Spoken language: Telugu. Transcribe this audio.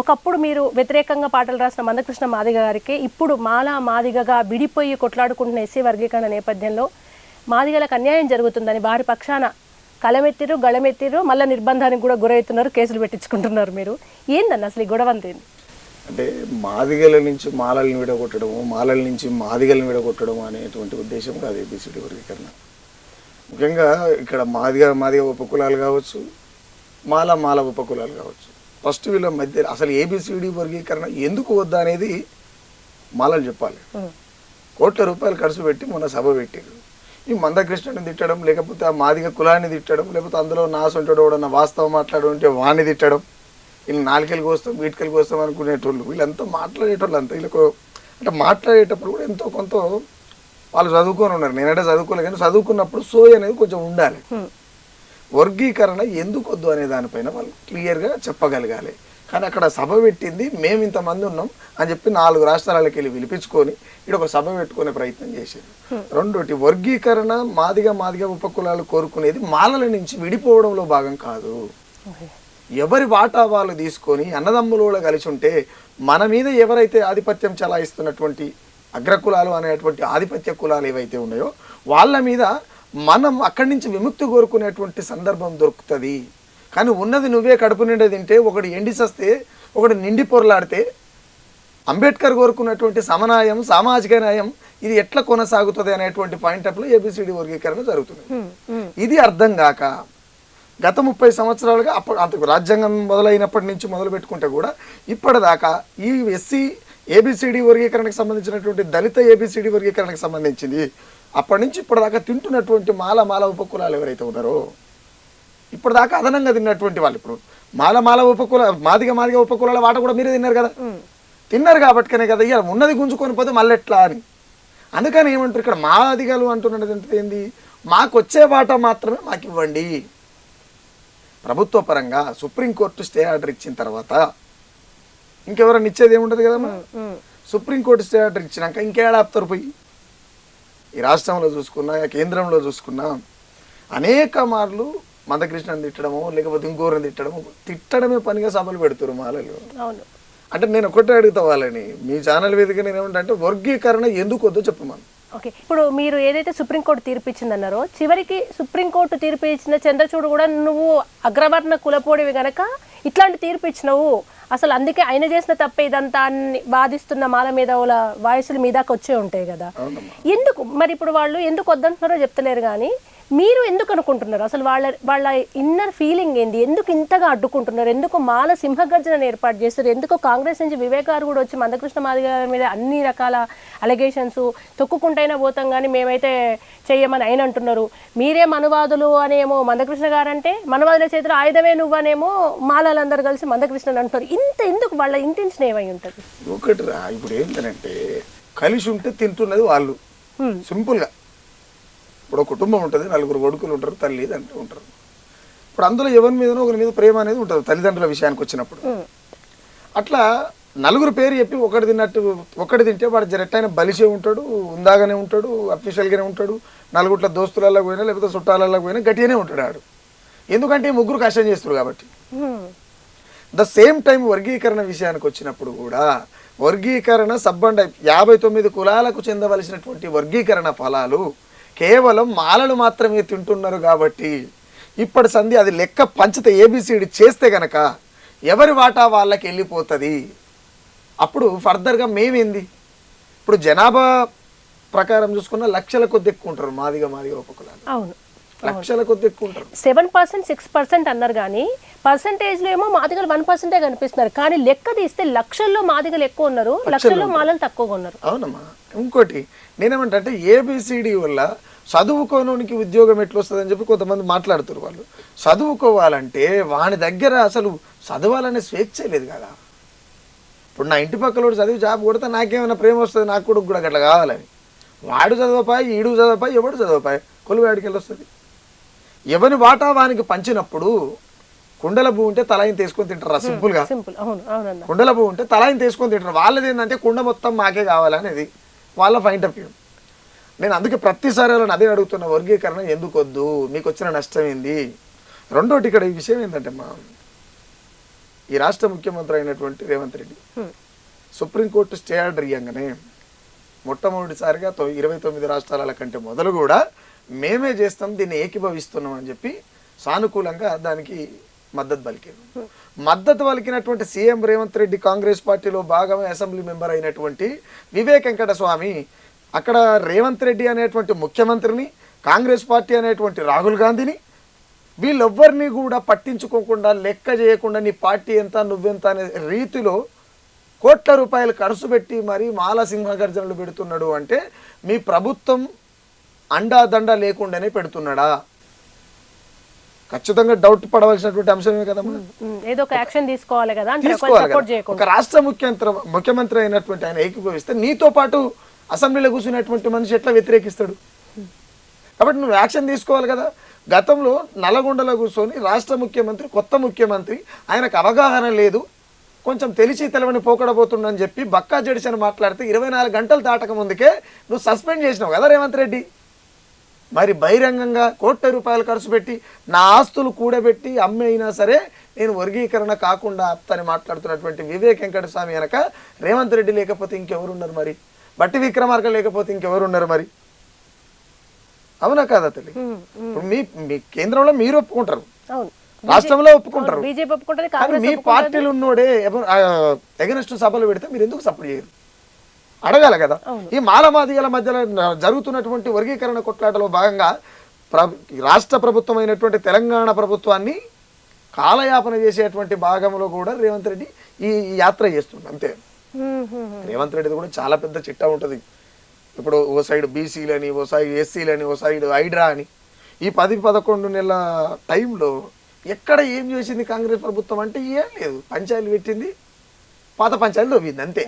ఒకప్పుడు మీరు వ్యతిరేకంగా పాటలు రాసిన మందకృష్ణ మాదిగ గారికి ఇప్పుడు మాలా మాదిగగా విడిపోయి కొట్లాడుకుంటున్న ఎస్సీ వర్గీకరణ నేపథ్యంలో మాదిగలకు అన్యాయం జరుగుతుందని వారి పక్షాన కలమెత్తిరు గళమెత్తిరు మళ్ళీ నిర్బంధానికి కూడా గురవుతున్నారు, కేసులు పెట్టించుకుంటున్నారు. మీరు ఏందన్న అసలు ఈ గొడవ అంతేంది? అంటే మాదిగల నుంచి మాలల్ని విడగొట్టడము, మాలల నుంచి మాదిగల్ని విడగొట్టడం అనేటువంటి ఉద్దేశం కాదు ఏబిసిడి వర్గీకరణ. ముఖ్యంగా ఇక్కడ మాదిగ ఉపకులాలు కావచ్చు, మాల ఉపకులాలు కావచ్చు, ఫస్ట్ వీళ్ళ మధ్య అసలు ఏబిసిడి వర్గీకరణ ఎందుకు వద్దా అనేది మాలలు చెప్పాలి. కోట్ల రూపాయలు ఖర్చు పెట్టి మొన్న సభ పెట్టారు. ఈ మందకృష్ణని తిట్టడం, లేకపోతే ఆ మాదిగ కులాన్ని తిట్టడం, లేకపోతే అందులో నాసంటాడు వాస్తవం మాట్లాడుంటే వాణ్ణి తిట్టడం, వీళ్ళు నాలుకెళ్ళకి వస్తాం వీటికెళ్ళకి వస్తాం అనుకునేటోళ్ళు, వీళ్ళంతా మాట్లాడేటోళ్ళు అంతా. వీళ్ళకు అంటే మాట్లాడేటప్పుడు కూడా ఎంతో కొంత వాళ్ళు చదువుకొని ఉన్నారు. నేనంటే చదువుకోలేదు, కానీ చదువుకున్నప్పుడు సోయి అనేది కొంచెం ఉండాలి. వర్గీకరణ ఎందుకు వద్దు అనే దానిపైన వాళ్ళు క్లియర్గా చెప్పగలగాలి. కానీ అక్కడ సభ పెట్టింది మేము ఇంతమంది ఉన్నాం అని చెప్పి 4 రాష్ట్రాలకి వెళ్ళి పిలిపించుకొని ఇక్కడ ఒక సభ పెట్టుకునే ప్రయత్నం చేశారు. రెండోటి, వర్గీకరణ మాదిగ ఉపకులాలు కోరుకునేది మాలల నుంచి విడిపోవడంలో భాగం కాదు. ఎవరి వాటా వాళ్ళు తీసుకొని అన్నదమ్ములలో కలిసి ఉంటే మన మీద ఎవరైతే ఆధిపత్యం చలాయిస్తున్నటువంటి అగ్రకులాలు అనేటువంటి ఆధిపత్య కులాలు ఏవైతే ఉన్నాయో వాళ్ళ మీద మనం అక్కడి నుంచి విముక్తి కోరుకునేటువంటి సందర్భం దొరుకుతుంది. కానీ ఉన్నది నువ్వే కడుపు నిండా తింటే, ఒకటి ఎండి సస్తే ఒకటి నిండి పొరలాడితే, అంబేద్కర్ కోరుకున్నటువంటి సమన్యాయం, సామాజిక న్యాయం ఇది ఎట్లా కొనసాగుతుంది అనేటువంటి పాయింట్ ఆఫ్ లో ఏబిసిడి వర్గీకరణ జరుగుతుంది. ఇది అర్థం కాక గత 30 సంవత్సరాలుగా అప్పుడు అంతకు రాజ్యాంగం మొదలైనప్పటి నుంచి మొదలు పెట్టుకుంటే కూడా ఇప్పటిదాకా ఈ ఎస్సీ ఏబిసిడి వర్గీకరణకు సంబంధించినటువంటి దళిత ఏబిసిడి వర్గీకరణకు సంబంధించింది అప్పటి నుంచి ఇప్పటిదాకా తింటున్నటువంటి మాల ఉపకులాలు ఎవరైతే ఉన్నారో, ఇప్పటిదాకా అదనంగా తిన్నటువంటి వాళ్ళు ఇప్పుడు మాల ఉపకుల మాదిగ ఉపకులాల వాట కూడా మీరే తిన్నారు కదా. తిన్నారు కాబట్టినే కదా ఇక ఉన్నది గుంజుకొని పోతే మళ్ళీ ఎట్లా అని. అందుకని ఏమంటారు ఇక్కడ మాదిగలు అంటున్నది ఏంది, మాకు వచ్చే వాట మాత్రమే మాకు ఇవ్వండి. ప్రభుత్వ పరంగా సుప్రీంకోర్టు స్టే ఆర్డర్ ఇచ్చిన తర్వాత ఇంకెవరైనా ఇచ్చేది ఏముంటది కదమ్మా. సుప్రీంకోర్టు స్టే ఆర్డర్ ఇచ్చినాక ఇంకేడాపుతారు పోయి. ఈ రాష్ట్రంలో చూసుకున్నా, కేంద్రంలో చూసుకున్నా అనేక మార్లు మందకృష్ణని తిట్టడము, లేకపోతే ఇంకోరిని తిట్టడమే పనిగా సభలు పెడుతున్నారు మాలలు. అంటే నేను ఒకటే అడుగుతా వాళ్ళని, మీ ఛానల్ వేదిక నేను ఏమంటే వర్గీకరణ ఎందుకు వద్దో చెప్పమని. ఓకే, ఇప్పుడు మీరు ఏదైతే సుప్రీంకోర్టు తీర్పు ఇచ్చిందన్నారో, చివరికి సుప్రీంకోర్టు తీర్పు ఇచ్చిన చంద్రచూడ్ కూడా నువ్వు అగ్రవర్ణ కులపోడివి గనక ఇట్లాంటి తీర్పు ఇచ్చినవు, అసలు అందుకే ఆయన చేసిన తప్పే ఇదంతా బాధిస్తున్న మాల మీద వాళ్ళ వాయిస్ల మీదకి వచ్చే ఉంటాయి కదా. ఎందుకు మరి ఇప్పుడు వాళ్ళు ఎందుకు వద్దంటున్నారో చెప్తలేరు, కానీ మీరు ఎందుకు అనుకుంటున్నారు? అసలు వాళ్ళ ఇన్నర్ ఫీలింగ్ ఏంది? ఎందుకు ఇంతగా అడ్డుకుంటున్నారు? ఎందుకు మాల సింహగర్జనను ఏర్పాటు చేస్తారు? ఎందుకు కాంగ్రెస్ నుంచి వివేక్ గారు కూడా వచ్చి మందకృష్ణ మాదిగ గారి మీద అన్ని రకాల అలిగేషన్స్ తొక్కుకుంటైనా పోతాం కానీ మేమైతే చెయ్యమని ఆయన అంటున్నారు. మీరే మనువాదులు అనేమో మందకృష్ణ గారు అంటే, మనువాదుల చేతిలో ఆయుధమే నువ్వనేమో మాలలందరూ కలిసి మందకృష్ణని అంటున్నారు. ఇంత ఎందుకు? వాళ్ళ ఇంటెన్షన్ ఏమై ఉంటుంది? ఒకటి రా, ఇప్పుడు ఏంటంటే కలిసి ఉంటే తింటున్నది వాళ్ళు. సింపుల్గా ఇప్పుడు కుటుంబం ఉంటుంది, 4 కొడుకులు ఉంటారు, తల్లి తండ్రి ఉంటారు. ఇప్పుడు అందులో ఎవరి మీదనో ఒకరి మీద ప్రేమ అనేది ఉంటుంది తల్లిదండ్రుల విషయానికి వచ్చినప్పుడు. అట్లా 4 పేరు చెప్పి ఒకటి తింటే వాడు జరెట్టైన బలిసే ఉంటాడు, ఉందాగానే ఉంటాడు, అఫీషియల్గానే ఉంటాడు, 4 దోస్తులలో పోయినా లేకపోతే చుట్టాలలో పోయినా గట్టిగానే ఉంటాడు ఆడు. ఎందుకంటే 3 కష్టం చేస్తారు కాబట్టి. ద సేమ్ టైం వర్గీకరణ విషయానికి వచ్చినప్పుడు కూడా వర్గీకరణ సబ్బండ 59 కులాలకు చెందవలసినటువంటి వర్గీకరణ ఫలాలు కేవలం మాలలు మాత్రమే తింటున్నారు కాబట్టి ఇప్పటి సంధి అది లెక్క పంచితే ఏబిసిడి చేస్తే గనక ఎవరి వాటా వాళ్ళకి వెళ్ళిపోతుంది. అప్పుడు ఫర్దర్గా మేమేంది, ఇప్పుడు జనాభా ప్రకారం చూసుకున్న లక్షల కొద్ది ఎక్కువ ఉంటారు మాదిగ ఉపకులాలు. అవును, లక్షల కొద్ది ఎక్కువ ఉంటారు. 7%, 6% అన్నారు, కానీ పర్సంటేజ్లో ఏమో మాదిగలు 1% కనిపిస్తున్నారు. కానీ లెక్క తీస్తే లక్షల్లో మాదిగలు ఎక్కువ ఉన్నారు, లక్షల్లో మాలలు తక్కువగా ఉన్నారు. అవునమ్మా. ఇంకోటి నేనేమంటే ఏబిసిడి వల్ల చదువుకోనోనికి ఉద్యోగం ఎట్లా వస్తుందని చెప్పి కొంతమంది మాట్లాడుతారు. వాళ్ళు చదువుకోవాలంటే వాని దగ్గర అసలు చదవాలనే స్వేచ్ఛ లేదు కదా. ఇప్పుడు నా ఇంటి పక్కల చదివి జాబ్ కొడితే నాకేమైనా ప్రేమ వస్తుంది, నాకు కొడుకు కూడా అట్లా కావాలని. వాడు చదవపాయి, ఈడు చదవపాయి, ఎవడు చదవపాయి, కొలువాడికి వెళ్ళి వస్తుంది. ఎవరి వాటా వానికి పంచినప్పుడు కుండల భూ ఉంటే తలాయిని తీసుకొని తింటారా? సింపుల్గా కుండల భూ ఉంటే తలాయిని తీసుకొని తింటారు. వాళ్ళది ఏంటంటే కుండ మొత్తం మాకే కావాలనేది వాళ్ళ పాయింట్ ఆఫ్ వ్యూ. నేను అందుకే ప్రతిసారి వాళ్ళని అదే అడుగుతున్న, వర్గీకరణ ఎందుకు వద్దు, మీకు వచ్చిన నష్టం ఏంది? రెండోటి ఇక్కడ ఈ విషయం ఏంటంటే ఈ రాష్ట్ర ముఖ్యమంత్రి అయినటువంటి Revanth Reddy supreme court stay order ఇయ్యంగానే మొట్టమొదటిసారిగా 29 రాష్ట్రాల కంటే మొదలు కూడా మేమే చేస్తాం, దీన్ని ఏకీభవిస్తున్నాం అని చెప్పి సానుకూలంగా దానికి మద్దతు పలికారు. మద్దతు పలికినటువంటి సీఎం రేవంత్ రెడ్డి కాంగ్రెస్ పార్టీలో భాగమే అసెంబ్లీ మెంబర్ అయినటువంటి వివేక్ వెంకటస్వామి అక్కడ రేవంత్ రెడ్డి అనేటువంటి ముఖ్యమంత్రిని, కాంగ్రెస్ పార్టీ అనేటువంటి రాహుల్ గాంధీని వీళ్ళెవ్వరిని కూడా పట్టించుకోకుండా, లెక్క చేయకుండా నీ పార్టీ ఎంత నువ్వెంత అనే రీతిలో కోట్ల రూపాయలు ఖర్చు పెట్టి మరి మాల సింహగర్జనలు పెడుతున్నాడు అంటే మీ ప్రభుత్వం అండాదండ లేకుండానే పెడుతున్నాడా? ఖచ్చితంగా డౌట్ పడవలసినటువంటి అంశమే కదా. ఏదో ఒక యాక్షన్ తీసుకోవాలి కదా, ఒక రాష్ట్ర ముఖ్యమంత్రి అయినటువంటి ఆయన ఏకీభవిస్తే నీతో పాటు అసెంబ్లీలో కూర్చున్నటువంటి మనిషి ఎట్లా వ్యతిరేకిస్తాడు? కాబట్టి నువ్వు యాక్షన్ తీసుకోవాలి కదా. గతంలో నల్లగొండలో కూర్చొని రాష్ట్ర ముఖ్యమంత్రి, కొత్త ముఖ్యమంత్రి, ఆయనకు అవగాహన లేదు, కొంచెం తెలిసి తెలవని పోకడబోతుండని చెప్పి బక్కా జడిసని మాట్లాడితే 24 గంటలు దాటక ముందుకే నువ్వు సస్పెండ్ చేసినావు కదా రేవంత్ రెడ్డి. మరి బహిరంగంగా కోట్ల రూపాయలు ఖర్చు పెట్టి నా ఆస్తులు కూడబెట్టి అమ్మి అయినా సరే నేను వర్గీకరణ కాకుండా ఆప్తాని మాట్లాడుతున్నటువంటి వివేక్ వెంకటస్వామి వెనక రేవంత్ రెడ్డి లేకపోతే ఇంకెవరున్నారు? మరి బట్టి విక్రమార్క లేకపోతే ఇంకెవరున్నారు? మరి అవునా కాదా తల్లి? ఇప్పుడు మీ కేంద్రంలో మీరు ఒప్పుకుంటారు, రాష్ట్రంలో ఒప్పుకుంటారు, కానీ మీ పార్టీలు ఉన్నోడే ఎగనెస్ట్ సభలు పెడితే మీరు ఎందుకు సపోర్ట్ చేయరు? అడగాలి కదా. ఈ మాలమాదిగల మధ్యలో జరుగుతున్నటువంటి వర్గీకరణ కొట్లాటలో భాగంగా రాష్ట్ర ప్రభుత్వం అయినటువంటి తెలంగాణ ప్రభుత్వాన్ని కాలయాపన చేసేటువంటి భాగంలో కూడా రేవంత్ రెడ్డి ఈ యాత్ర చేస్తుంది. అంతే. రేవంత్ రెడ్డిది కూడా చాలా పెద్ద చిట్టా ఉంటుంది. ఇప్పుడు ఓ సైడ్ బీసీలని, ఓ సైడ్ ఎస్సీలని, ఓ సైడ్ హైడ్రా అని ఈ 10-11 నెలల టైంలో ఎక్కడ ఏం చేసింది కాంగ్రెస్ ప్రభుత్వం అంటే ఏం లేదు. పంచాయతీలు పెట్టింది, పాత పంచాయతీలు దొబ్బింది, అంతే.